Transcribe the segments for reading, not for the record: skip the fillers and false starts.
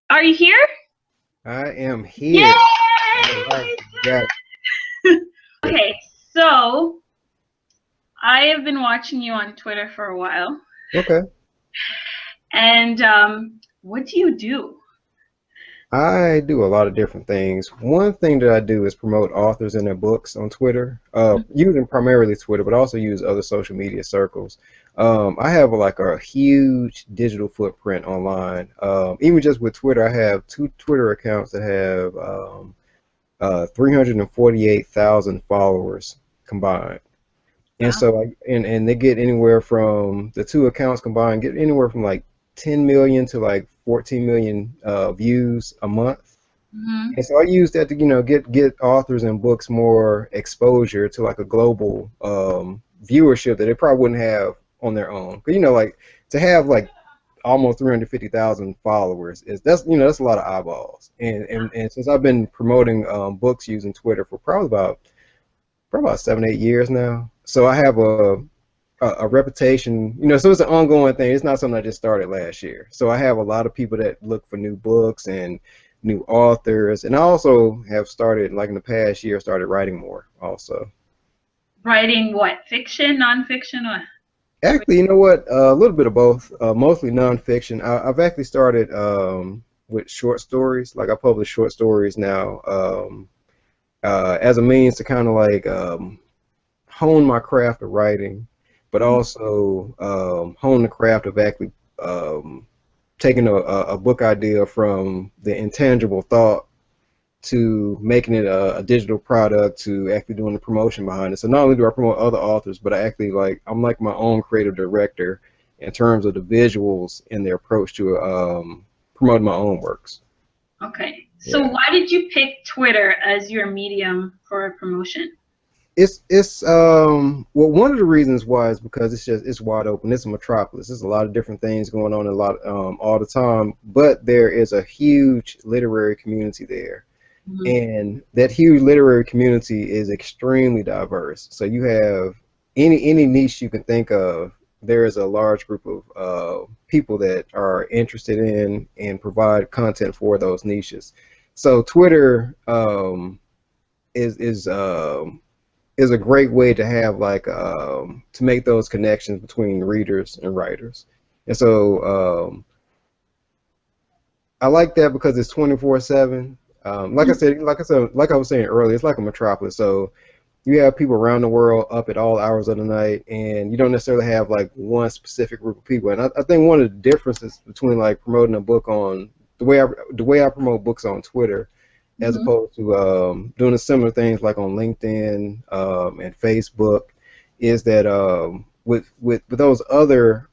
Are you here? I am here. All right, got it. Okay, so I have been watching you on Twitter for a while. Okay. And what do you do? I do a lot of different things. One thing that I do is promote authors and their books on Twitter, using primarily Twitter, but also use other social media circles. I have like a huge digital footprint online. Even just with Twitter, I have two Twitter accounts that have 348,000 followers combined. And so and they get anywhere from the two accounts combined get anywhere from like 10 million to like 14 million views a month. Mm-hmm. And so I use that to get authors and books more exposure to like a global viewership that they probably wouldn't have on their own. 'Cause like to have like almost 350,000 followers that's a lot of eyeballs. And since I've been promoting books using Twitter for probably about 7, 8 years now. So I have a reputation, so it's an ongoing thing. It's not something I just started last year. So I have a lot of people that look for new books and new authors. And I also have started, like in the past year, started writing more also. Writing what? Fiction, nonfiction, or? Actually, you know what? A little bit of both. Mostly nonfiction. I've actually started with short stories. Like I publish short stories now as a means to kind of like hone my craft of writing, but also hone the craft of actually taking a book idea from the intangible thought to making it a digital product to actually doing the promotion behind it. So not only do I promote other authors, but I'm like my own creative director in terms of the visuals and their approach to promoting my own works. Okay. So why did you pick Twitter as your medium for promotion? Well, one of the reasons why is because it's wide open. It's a metropolis. There's a lot of different things going on all the time, but there is a huge literary community there. Mm-hmm. And that huge literary community is extremely diverse. So you have any niche you can think of. There is a large group of people that are interested in and provide content for those niches. So Twitter is a great way to have like to make those connections between readers and writers. And so I like that because it's 24/7. Like I was saying earlier, it's like a metropolis. So you have people around the world up at all hours of the night, and you don't necessarily have like one specific group of people. And I think one of the differences between like promoting a book on the way I promote books on Twitter, as opposed to doing similar things like on LinkedIn and Facebook, is that with those other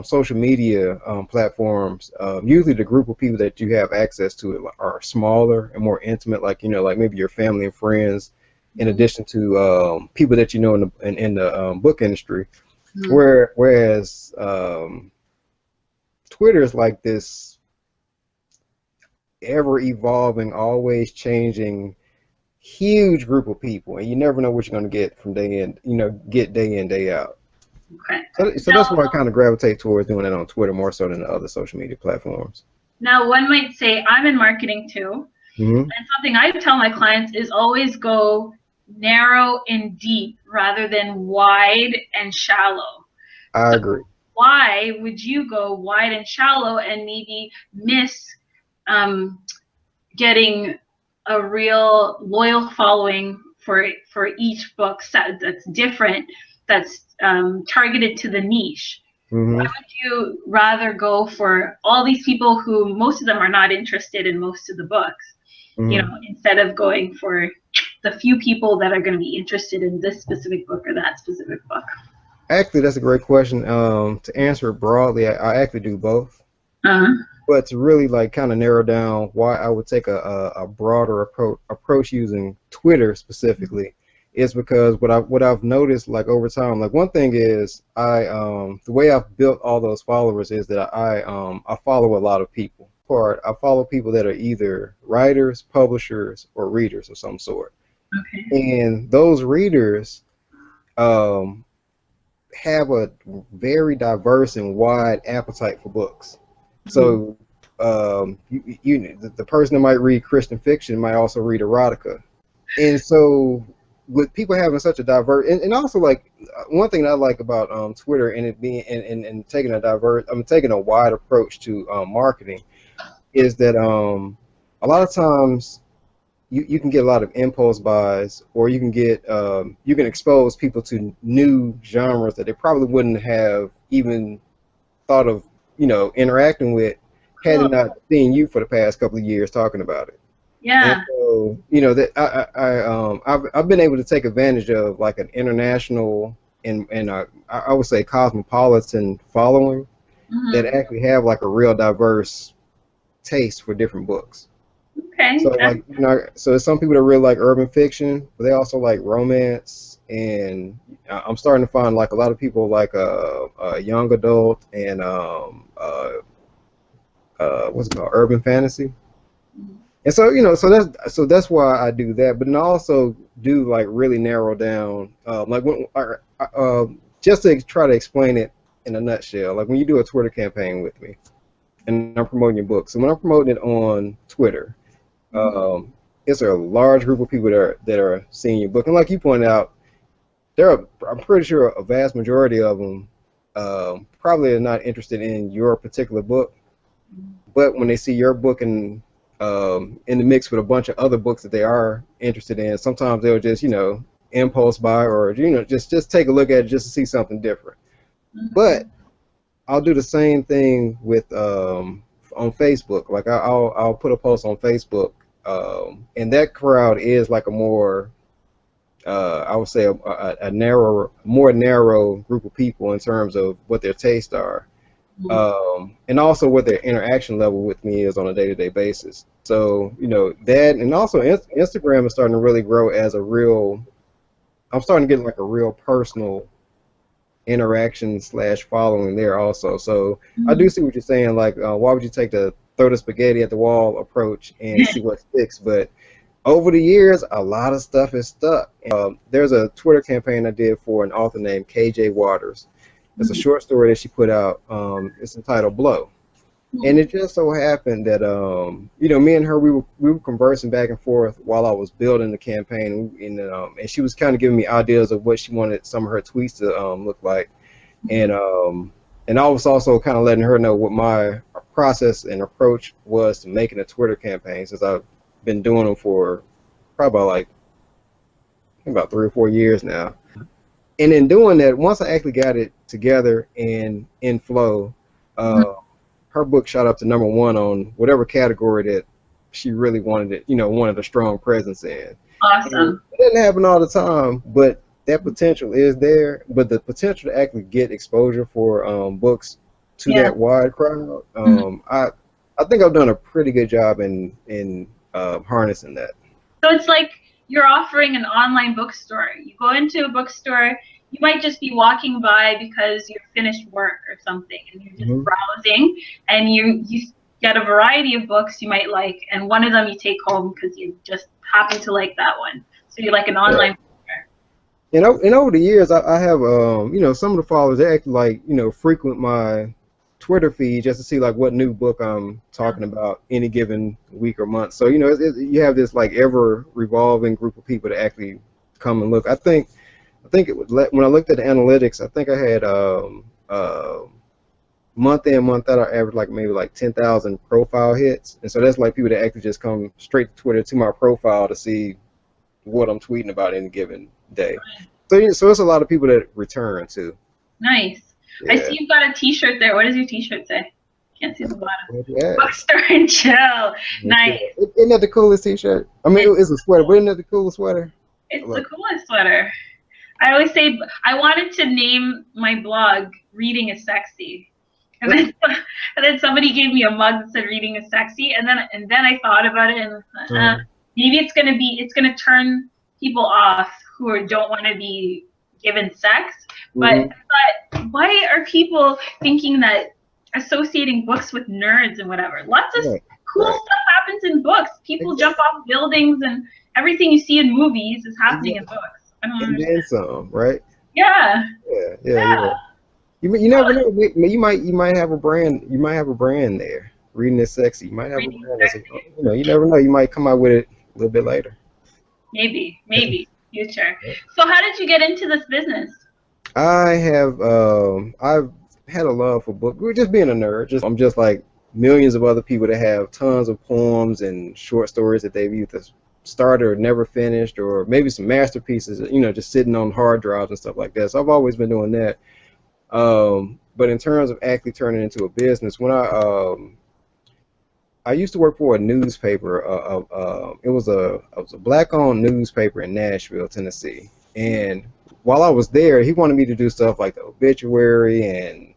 social media platforms, usually the group of people that you have access to are smaller and more intimate, like like maybe your family and friends, in addition to people that you know in the book industry. Whereas Twitter is like this ever evolving, always changing, huge group of people, and you never know what you're going to get from day in, day out. Okay. So that's why I kind of gravitate towards doing it on Twitter more so than the other social media platforms. Now, one might say I'm in marketing too, and something I tell my clients is always go narrow and deep rather than wide and shallow. I agree. Why would you go wide and shallow and maybe miss getting a real loyal following for each book that's different, that's targeted to the niche? Why would you rather go for all these people who most of them are not interested in most of the books, instead of going for the few people that are going to be interested in this specific book or that specific book? Actually, that's a great question. To answer it broadly, I actually do both. But to really like kind of narrow down why I would take a broader approach using Twitter specifically is because what I've noticed like over time, like one thing is the way I've built all those followers is that I follow a lot of people. I follow people that are either writers, publishers, or readers of some sort. Okay. And those readers have a very diverse and wide appetite for books. So the person that might read Christian fiction might also read erotica. And so with people having such a diverse, and also like one thing that I like about Twitter and it being and taking a taking a wide approach to marketing is that a lot of times you can get a lot of impulse buys, or you can get you can expose people to new genres that they probably wouldn't have even thought of, interacting with had they not seen you for the past couple of years talking about it. Yeah. And so, that I've been able to take advantage of like an international and I would say cosmopolitan following that actually have like a real diverse taste for different books. Okay. So like so there's some people that really like urban fiction, but they also like romance, and I'm starting to find like a lot of people like a young adult and what's it called, urban fantasy. And so so that's why I do that. But then I also do like really narrow down like when just to try to explain it in a nutshell. Like when you do a Twitter campaign with me, and I'm promoting your book. So when I'm promoting it on Twitter, it's a large group of people that are seeing your book. And like you pointed out, I'm pretty sure a vast majority of them probably are not interested in your particular book. But when they see your book in the mix with a bunch of other books that they are interested in, sometimes they'll just, impulse buy, or just take a look at it just to see something different. But I'll do the same thing with on Facebook. Like I'll put a post on Facebook, and that crowd is like a more I would say a more narrow group of people in terms of what their tastes are. And also what their interaction level with me is on a day-to-day basis. So that, and also Instagram is starting to really grow as a real. I'm starting to get like a real personal interaction / following there also. So I do see what you're saying. Like, why would you take the throw the spaghetti at the wall approach and see what sticks? But over the years, a lot of stuff is stuck. There's a Twitter campaign I did for an author named KJ Waters. It's a short story that she put out. It's entitled Blow. And it just so happened that, me and her, we were conversing back and forth while I was building the campaign. And she was kind of giving me ideas of what she wanted some of her tweets to look like. And I was also kind of letting her know what my process and approach was to making a Twitter campaign, since I've been doing them for probably about 3 or 4 years now. And in doing that, once I actually got it together and in flow, her book shot up to #1 on whatever category that she really wanted it, wanted a strong presence in. Awesome. And it doesn't happen all the time, but that potential is there. But the potential to actually get exposure for books to that wide crowd, I think I've done a pretty good job in harnessing that. So it's like you're offering an online bookstore. You go into a bookstore, you might just be walking by because you've finished work or something, and you're just browsing, and you get a variety of books you might like, and one of them you take home because you just happen to like that one. So you're like an online bookstore. And over the years, I have some of the followers, they actually frequent my Twitter feed just to see like what new book I'm talking about any given week or month. So you have this like ever revolving group of people that actually come and look. I think it was, when I looked at the analytics, I think I had month in month out, I averaged maybe 10,000 profile hits, and so that's like people that actually just come straight to Twitter to my profile to see what I'm tweeting about any given day. So it's a lot of people that return too. Nice. Yeah. I see you've got a T-shirt there. What does your T-shirt say? Can't see the bottom. Yeah. Bookstore and chill. Nice. Isn't that the coolest T-shirt? I mean, it's a sweater, but isn't that the coolest sweater? It's the coolest sweater. I always say I wanted to name my blog "Reading is Sexy," and then somebody gave me a mug that said "Reading is Sexy," and then I thought about it, and maybe it's gonna turn people off who don't want to be given sex. But why are people thinking that associating books with nerds and whatever? Lots of cool stuff happens in books. People jump off buildings, and everything you see in movies is happening in books. I don't understand. And then some, right? Yeah. Yeah, yeah, yeah. You never know. You might have a brand. You might have a brand there. Reading is sexy. You might have a Reading brand. That's a, sexy. you never know. You might come out with it a little bit later. Maybe future. So how did you get into this business? I've had a love for books. We're just being a nerd. I'm just like millions of other people that have tons of poems and short stories that they've either started or never finished, or maybe some masterpieces, just sitting on hard drives and stuff like that. So I've always been doing that. But in terms of actually turning into a business, when I used to work for a newspaper. It was a black-owned newspaper in Nashville, Tennessee. And while I was there, he wanted me to do stuff like the obituary and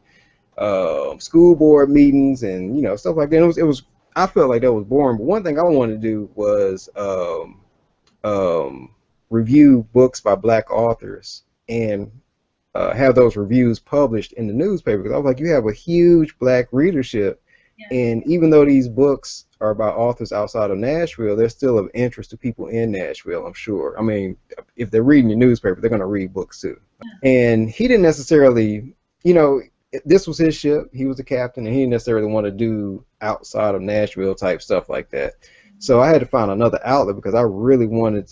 school board meetings and stuff like that. It was I felt like that was boring. But one thing I wanted to do was review books by black authors and have those reviews published in the newspaper, because I was like, you have a huge black readership. And even though these books are about authors outside of Nashville, they're still of interest to people in Nashville, I'm sure. I mean, if they're reading your newspaper, they're going to read books too. And he didn't necessarily, this was his ship. He was the captain, and he didn't necessarily want to do outside of Nashville type stuff like that. So I had to find another outlet, because I really wanted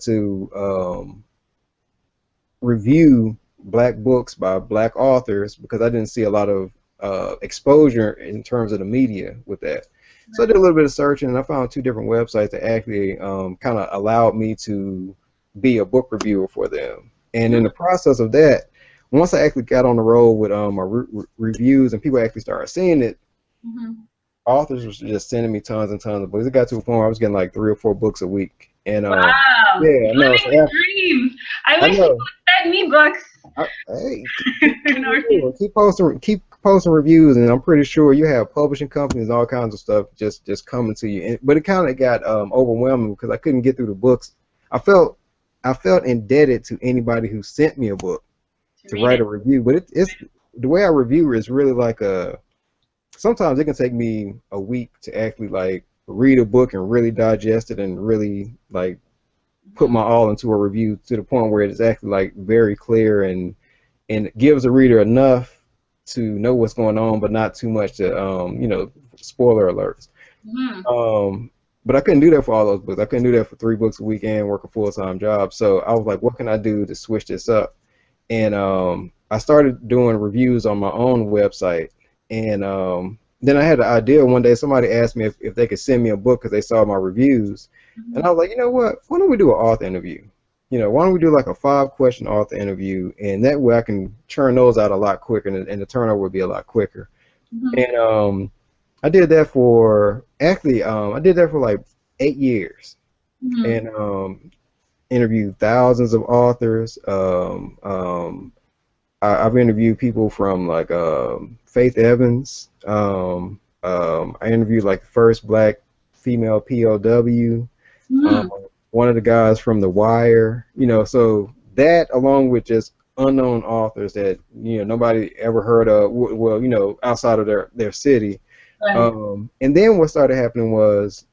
to review black books by black authors, because I didn't see a lot of exposure in terms of the media with that. So I did a little bit of searching, and I found 2 different websites that actually kind of allowed me to be a book reviewer for them. And in the process of that, once I actually got on the road with my reviews and people actually started seeing it, authors were just sending me tons and tons of books. It got to a point where I was getting like 3 or 4 books a week. And wow, yeah, no, living the dream. I wish you would send me books. Hey, keep posting reviews, and I'm pretty sure you have publishing companies and all kinds of stuff just coming to you. But it kind of got overwhelming, because I couldn't get through the books. I felt indebted to anybody who sent me a book to write a review. But it's the way I review is really like sometimes it can take me a week to actually like read a book and really digest it and really like put my all into a review, to the point where it's actually like very clear and gives the reader enough to know what's going on, but not too much to spoiler alerts. But I couldn't do that for all those books. I couldn't do that for 3 books a week and work a full-time job. So I was like, what can I do to switch this up? And I started doing reviews on my own website. And then I had the idea one day, somebody asked me if they could send me a book because they saw my reviews. And I was like, you know what? Why don't we do an author interview? Why don't we do like a 5-question author interview? And that way I can churn those out a lot quicker, and the turnover would be a lot quicker. And I did that for like 8 years. And interviewed thousands of authors. I've interviewed people from like Faith Evans. I interviewed like the first black female POW. One of the guys from The Wire. So that, along with just unknown authors that nobody ever heard of, well, outside of their city. And then what started happening was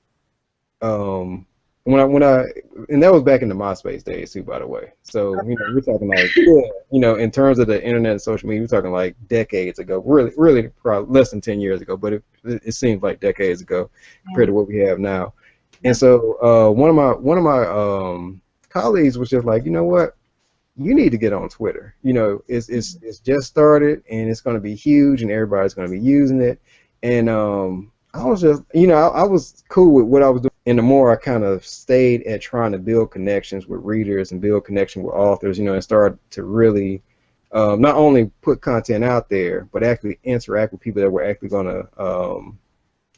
when I and that was back in the MySpace days too, by the way. So we're talking like in terms of the internet and social media, we're talking like decades ago. Really probably less than 10 years ago, but it seems like decades ago compared to what we have now. And so one of my colleagues was just like, you know what, you need to get on Twitter. It's just started, and it's going to be huge, and everybody's going to be using it. And I was just, I was cool with what I was doing. And the more I kind of stayed at trying to build connections with readers and build connection with authors, and start to really not only put content out there, but actually interact with people that were actually going to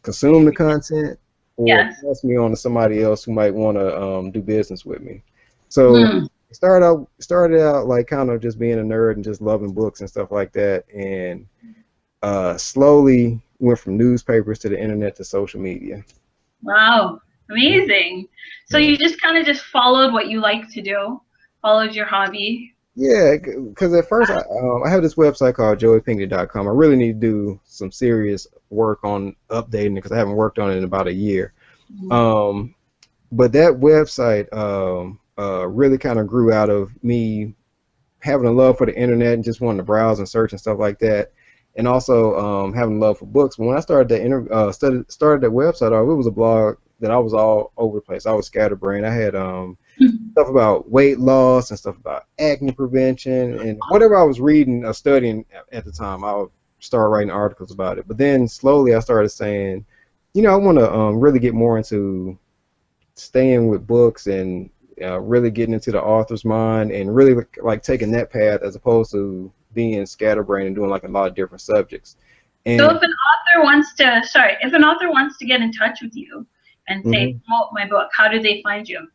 consume the content, or pass me on to somebody else who might want to do business with me. So it started out like kind of just being a nerd and just loving books and stuff like that, and slowly went from newspapers to the internet to social media. Wow, amazing. So you just kind of just followed what you like to do, followed your hobby. Yeah, because at first I have this website called joeypinkney.com. I really need to do some serious work on updating it, because I haven't worked on it in about a year. But that website really kind of grew out of me having a love for the internet and just wanting to browse and search and stuff like that, and also having a love for books. But when I started started that website, it was a blog that I was all over the place. I was scatterbrained. I had stuff about weight loss and stuff about acne prevention, and whatever I was reading or studying at the time, I would start writing articles about it. But then slowly I started saying, you know, I want to really get more into staying with books and really getting into the author's mind and really like taking that path as opposed to being scatterbrained and doing like a lot of different subjects. And so if an author wants to, if an author wants to get in touch with you and say, promote my book, how do they find you?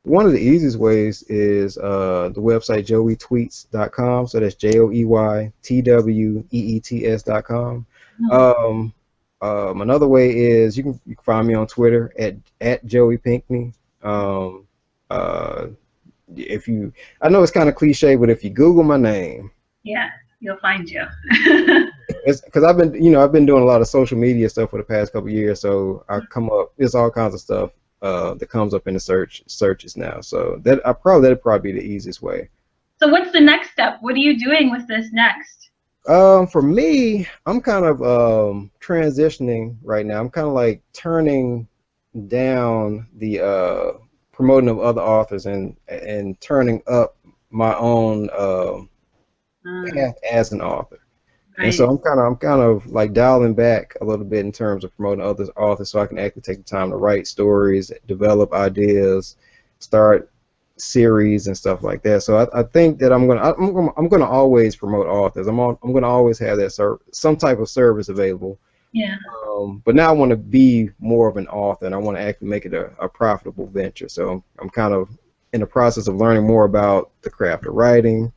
One of the easiest ways is the website joeytweets.com. So that's JOEYTWEETS.com. Another way is you can find me on Twitter at Joey Pinkney. If you, I know it's kind of cliche, but if you Google my name, yeah, you'll find you. Because I've been doing a lot of social media stuff for the past couple of years, so I come up, there's all kinds of stuff that comes up in the searches now. So that'd probably be the easiest way. So what's the next step? What are you doing with this next? For me, I'm kind of transitioning right now. I'm kind of like turning down the promoting of other authors and turning up my own path as an author. Right. And so I'm kind of like dialing back a little bit in terms of promoting other authors, so I can actually take the time to write stories, develop ideas, start series and stuff like that. So I think that I'm gonna always promote authors. I'm gonna always have that some type of service available. Yeah. But now I want to be more of an author, and I want to actually make it a profitable venture. So I'm kind of in the process of learning more about the craft of writing.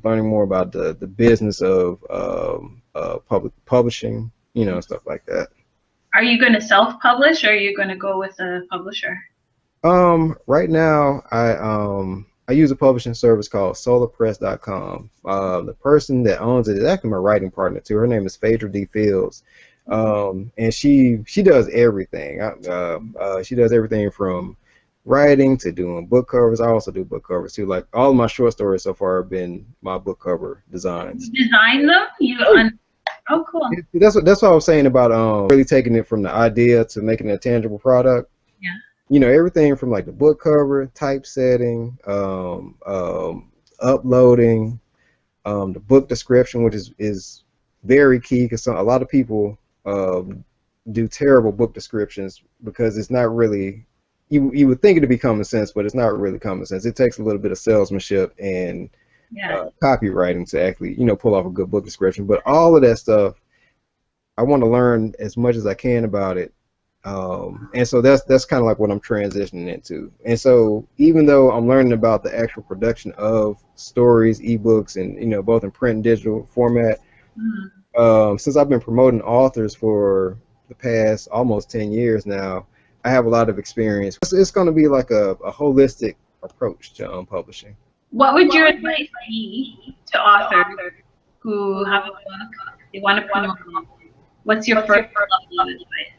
Learning more about the business of public publishing, you know, stuff like that. Are you going to self-publish, or are you going to go with a publisher? Right now, I use a publishing service called solarpress.com. The person that owns it is actually my writing partner too. Her name is Phaedra D. Fields, and she does everything. She does everything from writing to doing book covers. I also do book covers too. Like all of my short stories so far have been my book cover designs. You design them? Oh, cool. That's what I was saying about really taking it from the idea to making it a tangible product. Yeah. You know, everything from like the book cover, typesetting, uploading, the book description, which is very key because a lot of people do terrible book descriptions because it's not really. You would think it'd be common sense, but it's not really common sense. It takes a little bit of salesmanship and copywriting to actually, you know, pull off a good book description. But all of that stuff, I want to learn as much as I can about it, and so that's kind of like what I'm transitioning into. And so even though I'm learning about the actual production of stories, ebooks, and you know, both in print and digital format, since I've been promoting authors for the past almost 10 years now, I have a lot of experience. It's going to be like a holistic approach to publishing. What would your advice be to authors who have a book, they want to promote it? What's your first level of advice?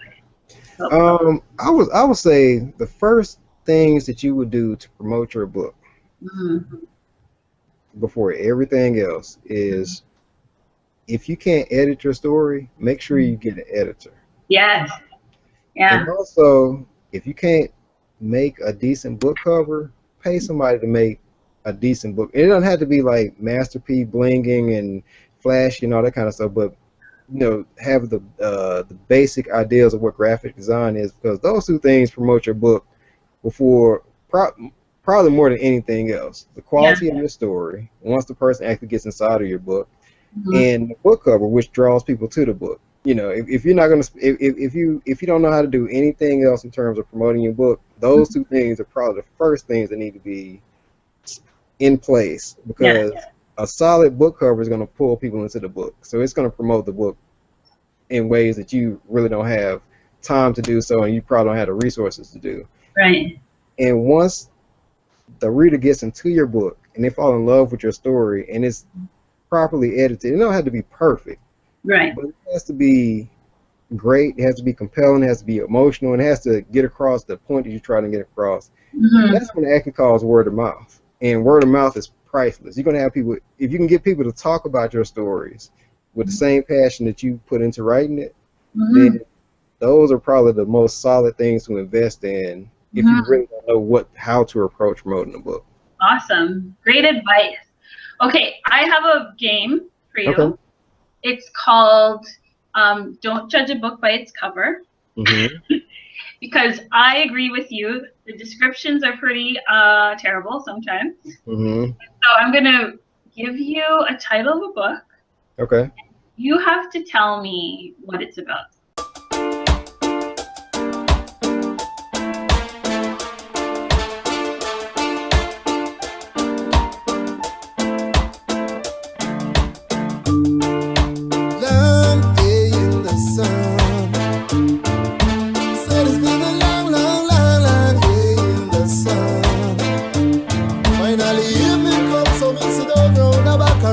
I would say the first things that you would do to promote your book before everything else is, if you can't edit your story, make sure you get an editor. Yes. Yeah. And also, if you can't make a decent book cover, pay somebody to make a decent book. It doesn't have to be like masterpiece blinging and flashy and all that kind of stuff, but you know, have the basic ideas of what graphic design is, because those two things promote your book before probably more than anything else. The quality of your story, once the person actually gets inside of your book, and the book cover, which draws people to the book. You know, if you're not gonna, if you don't know how to do anything else in terms of promoting your book, those two things are probably the first things that need to be in place, because a solid book cover is gonna pull people into the book. So it's gonna promote the book in ways that you really don't have time to do so, and you probably don't have the resources to do. Right. And once the reader gets into your book and they fall in love with your story and it's properly edited, it don't have to be perfect. Right. But it has to be great, it has to be compelling, it has to be emotional, and it has to get across the point that you're trying to get across. That's when it actually calls word of mouth. And word of mouth is priceless. You're going to have people, if you can get people to talk about your stories with the same passion that you put into writing it, then those are probably the most solid things to invest in if you really don't know how to approach promoting a book. Awesome. Great advice. Okay, I have a game for you. Okay. It's called Don't Judge a Book by Its Cover. Because I agree with you. The descriptions are pretty terrible sometimes. So I'm going to give you a title of a book. Okay. You have to tell me what it's about.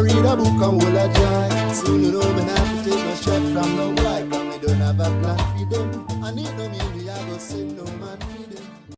Read a book and hold a joy. Soon you know me have to take my shot from no life. And me don't have a plan for them. I need no music, I go sing no man for them.